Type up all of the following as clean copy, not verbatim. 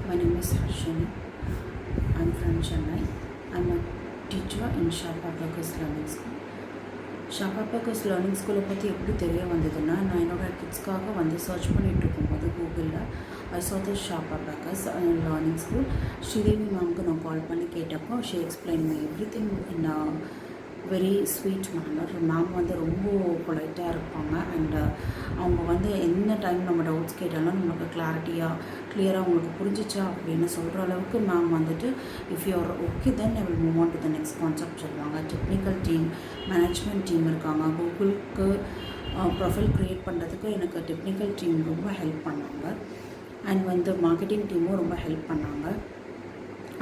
My name is Harshini. I'm from Chennai. I'm a teacher in Sharp Abacus Learning School. Shop abacus learning ஸ்கூலை பற்றி எப்படி தெரிய வந்ததுன்னா, நான் என்னோடய கிட்ஸ்க்காக வந்து சர்ச் பண்ணிகிட்டு இருக்கும்போது கூகுளில் I saw this shop abacus learning school. Sridevi மேம்க்கு நான் கால் பண்ணி கேட்டப்போ she explain me everything in very sweet manner. Ma'am வந்து ரொம்ப பொலைட்டாக இருப்பாங்க அண்ட் அவங்க வந்து என்ன டைம் நம்ம டவுட்ஸ் கேட்டாலும் நம்மளுக்கு கிளியராக உங்களுக்கு புரிஞ்சிச்சா அப்படின்னு சொல்கிற அளவுக்கு மேம் வந்துட்டு if you are okay then I will move on to the next concept சொல்லுவாங்க. டெக்னிக்கல் டீம், மேனேஜ்மெண்ட் டீம் இருக்காங்க. கூகுளுக்கு ப்ரொஃபைல் க்ரியேட் பண்ணுறதுக்கு எனக்கு டெக்னிக்கல் டீம் ரொம்ப ஹெல்ப் பண்ணாங்க அண்ட் வந்து மார்க்கெட்டிங் டீமும் ரொம்ப ஹெல்ப் பண்ணாங்க.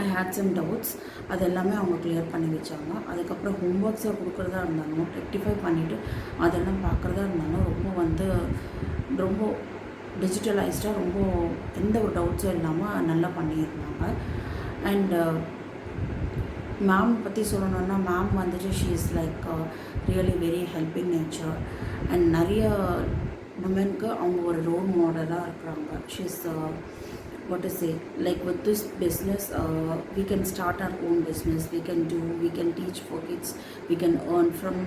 ஐ ஹேட் சம் டவுட்ஸ், அது எல்லாமே அவங்க கிளியர் பண்ணி வச்சாங்க. அதுக்கப்புறம் ஹோம்ஒர்க்ஸை கொடுக்குறதா இருந்தாலும் ரெக்டிஃபை பண்ணிவிட்டு அதெல்லாம் பார்க்குறதா இருந்தாலும் ரொம்ப டிஜிட்டலைஸ்டாக ரொம்ப எந்த ஒரு டவுட்ஸும் இல்லாமல் நல்லா பண்ணியிருந்தாங்க. அண்ட் மேம் பற்றி சொல்லணுன்னா, மேம் வந்துட்டு she is like really very helping nature and நிறைய உமனுக்கு அவங்க ஒரு ரோல் மாடலாக இருக்கிறாங்க. She is what to say, like with this business we can start our own business, we can teach for kids, we can earn from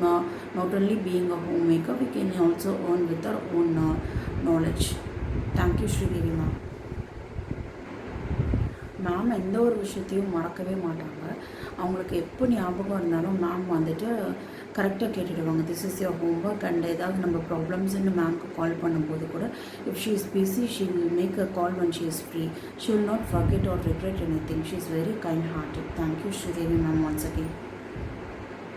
not only being a homemaker, we can also earn with our own knowledge. Thank you Sridevi ma'am. Ma'am எந்த ஒரு விஷயத்தையும் மறக்கவே மாட்டாங்க. அவங்களுக்கு எப்போ ஞாபகம் இருந்தாலும் ma'am வந்துட்டு கரெக்டாக கேட்டுடுவாங்க, this is your homework. And ஏதாவது நம்ம ப்ராப்ளம்ஸ்ன்னு மேம்க்கு கால் பண்ணும்போது கூட if she is busy she will make a call when she is free. She will not forget or regret anything. She is very kind hearted. Thank you Sridevi ma'am once again.